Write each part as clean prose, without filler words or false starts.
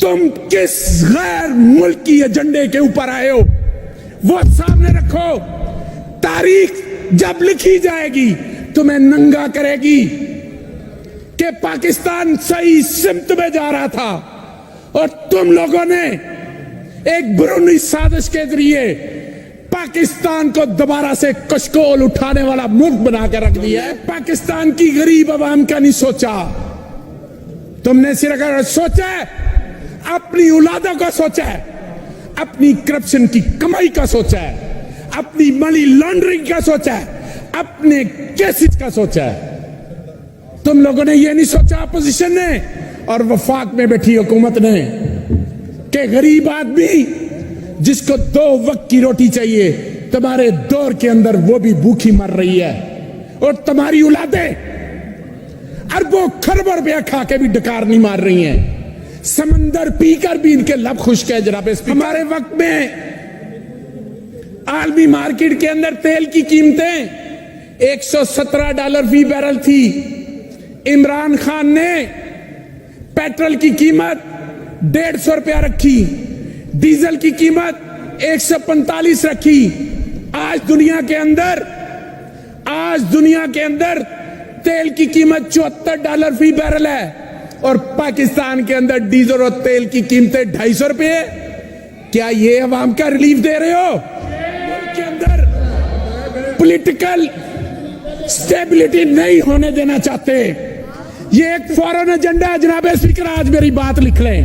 तुम किस गैर मुल्की एजेंडे के ऊपर आए हो वो सामने रखो। तारीख जब लिखी जाएगी तुम्हें नंगा करेगी कि पाकिस्तान सही सिमत में जा रहा था और तुम लोगों ने एक बैरूनी साजिश के जरिए पाकिस्तान को दोबारा से कशकोल उठाने वाला मुल्क बना कर रख दिया है। पाकिस्तान की गरीब आवाम का नहीं सोचा, तुमने सिर्फ सोचा है अपनी औलादों का सोचा है, अपनी करप्शन की कमाई का सोचा है, अपनी मनी लॉन्ड्रिंग का सोचा है, अपने केसेस का सोचा है। तुम लोगों ने यह नहीं सोचा अपोजिशन ने और वफाक में बैठी हुकूमत ने कि गरीब आदमी जिसको 2 वक्त की रोटी चाहिए तुम्हारे दौर के अंदर वो भी भूखी मर रही है और तुम्हारी औलादें अरबों खरबों रुपया खा के भी डकार नहीं मार रही हैं। समंदर पीकर भी इनके लब खुश्क है। जनाब हमारे वक्त में आलमी मार्केट के अंदर तेल की कीमतें $117 फी बैरल थी। इमरान खान ने पेट्रोल की कीमत ₹150 रखी, डीजल की कीमत 145 रखी। आज दुनिया के अंदर तेल की कीमत $74 फी बैरल है और पाकिस्तान के अंदर डीजल और तेल की कीमतें ₹250। क्या ये अवाम का रिलीफ दे रहे हो? के अंदर पॉलिटिकल स्टेबिलिटी नहीं होने देना चाहते। ये एक फॉरेन एजेंडा है। जनाब स्पीकर आज मेरी बात लिख लें,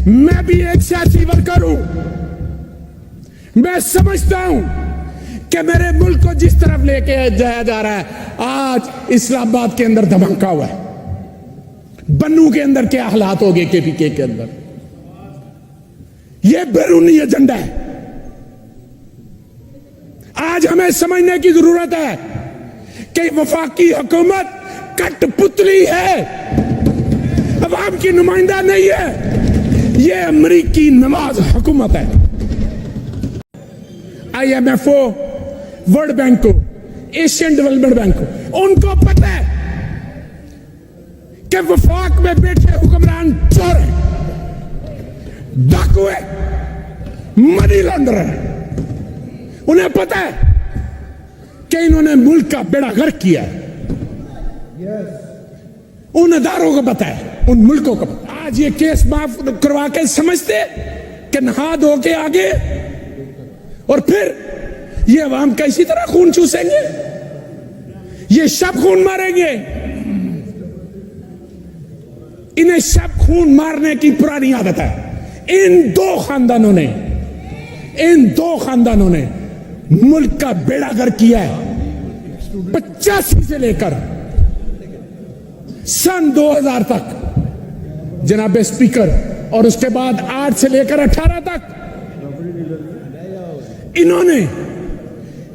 मैं भी एक सियासी वर्कर हूं। मैं समझता हूं कि मेरे मुल्क को जिस तरफ लेके जाया जा रहा है, आज इस्लामाबाद के अंदर धमाका हुआ है, बन्नू के अंदर क्या हालात हो गए, केपीके के अंदर, यह बैरूनी एजेंडा है। आज हमें समझने की जरूरत है कि वफाकी हुकूमत कठपुतली है, अवाम की नुमाइंदा नहीं है, यह अमरीकी नवाज हुकूमत है। IMF को, वर्ल्ड बैंक को, एशियन डेवलपमेंट बैंक को, उनको पता है कि वफाक में बैठे हुक्मरान चोर है, डाकू है, मनी लॉन्डर है। उन्हें पता है कि इन्होंने मुल्क का बेड़ा गर्क किया है। उन अदारों को पता है, उन मुल्कों को पता है। आज ये केस माफ करवा के समझते कि नहा धो के आगे और फिर ये अवाम का इसी तरह खून चूसेंगे, ये शब खून मारेंगे। इन्हें शब खून मारने की पुरानी आदत है। इन दो खानदानों ने मुल्क का बेड़ा गर्क किया है। 85 से लेकर सन 2000 तक जनाब स्पीकर, और उसके बाद 8 से लेकर 18 तक इन्होंने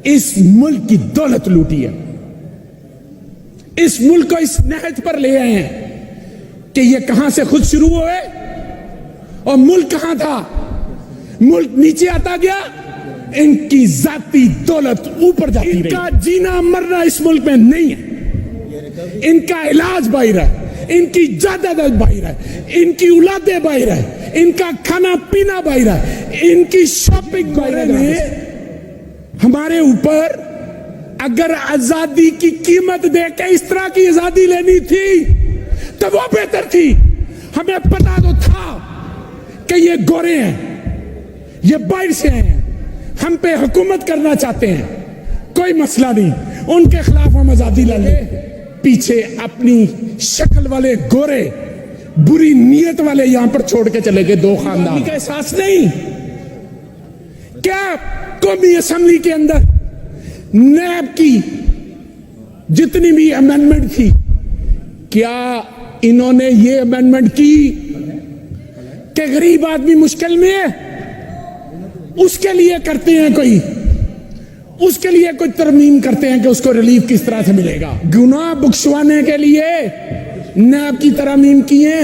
इस मुल्क की दौलत लूटी है। इस मुल्क को इस नहज पर ले आए हैं कि ये कहां से खुद शुरू हुए और मुल्क कहां था। मुल्क नीचे आता गया, इनकी जाती दौलत ऊपर जाती रही। इनका जीना मरना इस मुल्क में नहीं है, इनका इलाज बाहर है, इनकी जायदाद बाहर है, इनकी औलादें बाहर है, इनका खाना पीना बाहर है, इनकी शॉपिंग बाहर है। हमारे ऊपर अगर आजादी की कीमत देके इस तरह की आजादी लेनी थी तो वो बेहतर थी। हमें पता तो था कि ये गोरे हैं, ये बाहर से हैं, हम पे हुकूमत करना चाहते हैं, कोई मसला नहीं, उनके खिलाफ हम आजादी ला ले। पीछे अपनी शक्ल वाले गोरे, बुरी नीयत वाले यहां पर छोड़ के चले गए दो खानदान का एहसास नहीं। क्या कौमी असेंबली के अंदर नैब की जितनी भी अमेंडमेंट थी, क्या इन्होंने ये अमेंडमेंट की कि गरीब आदमी मुश्किल में है उसके लिए करते हैं, उसके लिए कोई तरमीम करते हैं कि उसको रिलीफ किस तरह से मिलेगा। गुनाह बख्शवाने के लिए नैब की तरमीम की है,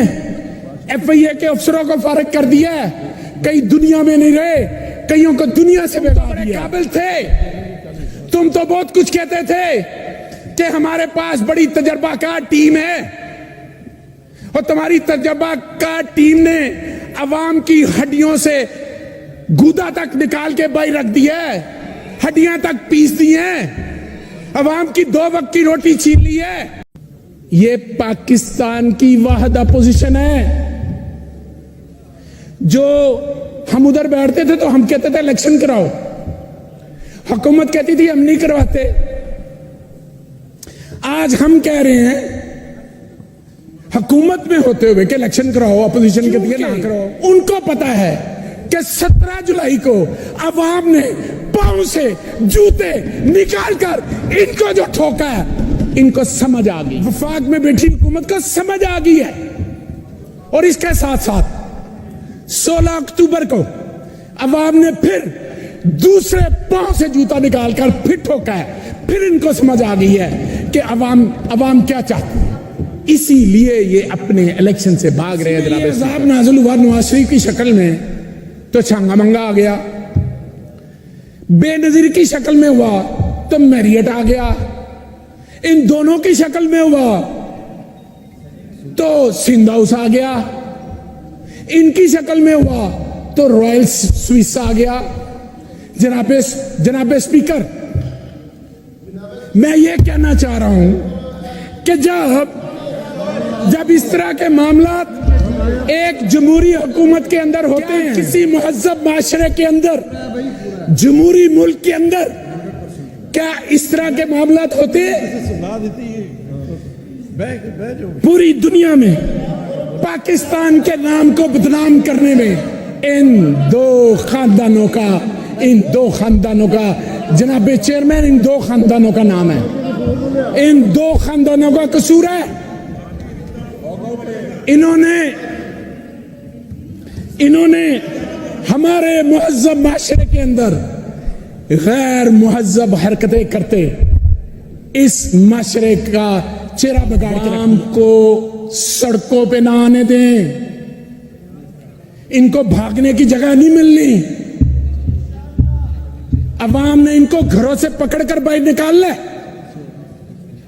FIA के अफसरों को फारिग कर दिया है, कई दुनिया में नहीं रहे, कईयों को दुनिया से बेगा दिया। काबिल थे, तुम तो बहुत कुछ कहते थे कि हमारे पास बड़ी तजर्बाकार टीम है और तुम्हारी तजर्बाकार टीम ने अवाम की हड्डियों से गूदा तक निकाल के बाहर रख दिया है, हड्डियां तक पीस दी हैं, अवाम की 2 वक्त की रोटी छीन ली है। ये पाकिस्तान की वाहिद अपोजिशन है। जो हम उधर बैठते थे तो हम कहते थे इलेक्शन कराओ, हुकूमत कहती थी हम नहीं करवाते। आज हम कह रहे हैं हुकूमत में होते हुए कि इलेक्शन कराओ, अपोजिशन कहती है ना कराओ। उनको पता है कि 17 जुलाई को अवाम ने पांव से जूते निकालकर इनको जो ठोका है, इनको समझ आ गई, वफाक में बैठी हुकूमत को समझ आ गई है। और इसके साथ साथ 16 अक्टूबर को अवाम ने फिर दूसरे पांव से जूता निकालकर फिर ठोका है। फिर इनको समझ आ गई है कि अवाम क्या चाहती है, इसीलिए ये अपने इलेक्शन से भाग रहे हैं। जनाब अज़ाब नाज़िल हुआ नवाज शरीफ की शक्ल में तो छंगा मंगा आ गया, बेनजीर की शक्ल में हुआ तो मैरियट आ गया, इन दोनों की शक्ल में हुआ तो सिंध हाउस आ गया, इनकी शक्ल में हुआ तो रॉयल स्विस आ गया। जनाब स्पीकर, मैं ये कहना चाह रहा हूं कि जब इस तरह के मामला एक जमहूरी हुकूमत के अंदर होते हैं, किसी मुहज़्ज़ब माशरे के अंदर, जमहूरी मुल्क के अंदर, क्या इस तरह के मामला होते हैं? पूरी दुनिया में पाकिस्तान के नाम को बदनाम करने में इन दो खानदानों का जनाब चेयरमैन, इन 2 खानदानों का नाम है, इन 2 खानदानों का कसूर है। इन्होंने हमारे मुहज़्ज़ब माशरे के अंदर गैर मुहज़्ज़ब हरकतें करते इस माशरे का चेहरा बिगाड़ के आम को सड़कों पे ना आने दें, इनको भागने की जगह नहीं मिलनी। अवाम ने इनको घरों से पकड़कर बाहर निकालना है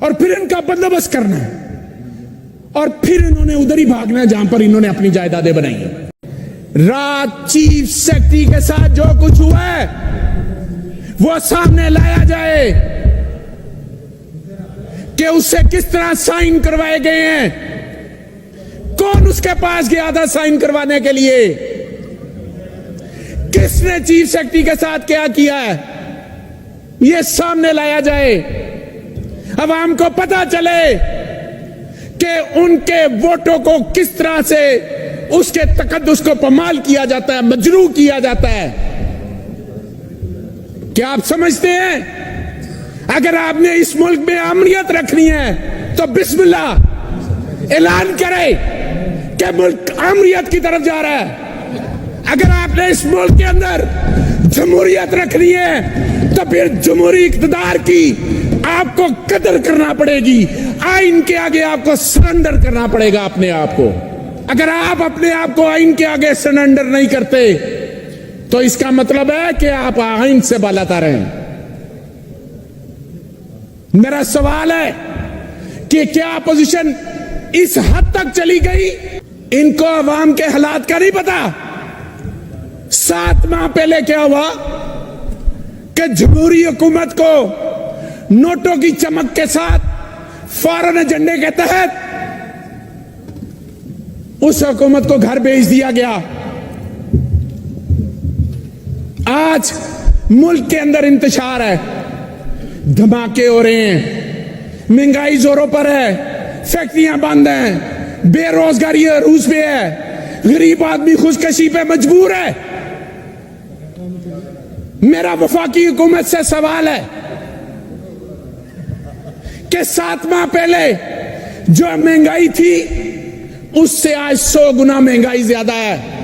और फिर इनका बंदोबस्त करना है और फिर इन्होंने उधर ही भागना है जहां पर इन्होंने अपनी जायदादें बनाई है। रात चीफ सेक्रेटरी के साथ जो कुछ हुआ है वो सामने लाया जाए कि उससे किस तरह साइन करवाए गए हैं, कौन उसके पास गया था साइन करवाने के लिए, किसने चीफ सेक्रेटरी के साथ क्या किया है, यह सामने लाया जाए। अवाम को पता चले कि उनके वोटों को किस तरह से उसके तकद्दुस को पमाल किया जाता है, मजरू किया जाता है। क्या आप समझते हैं अगर आपने इस मुल्क में अमनियत रखनी है तो बिस्मिल्लाह ऐलान करें कि मुल्क अमनियत की तरफ जा रहा है। अगर आपने इस मुल्क के अंदर जमहूरियत रखनी है तो फिर जमहूरी इक़्तिदार की आपको कदर करना पड़ेगी, आइन के आगे आपको सरेंडर करना पड़ेगा अपने आप को। अगर आप अपने आप को आइन के आगे सरेंडर नहीं करते तो इसका मतलब है कि आप आइन से बालातर हैं। मेरा सवाल है कि क्या अपोजिशन इस हद तक चली गई, इनको अवाम के हालात का नहीं पता। 7 माह पहले क्या हुआ कि जमहूरी हुकूमत को नोटों की चमक के साथ फौरन एजेंडे के तहत उस हुकूमत को घर भेज दिया गया। आज मुल्क के अंदर इंतशार है, धमाके हो रहे हैं, महंगाई जोरों पर है, फैक्ट्रियां बंद हैं, बेरोजगारी अरूज पे है, गरीब आदमी खुदकशी पे मजबूर है। मेरा वफाकी हुकूमत से सवाल है कि 7 माह पहले जो महंगाई थी उससे आज 100 गुना महंगाई ज्यादा है।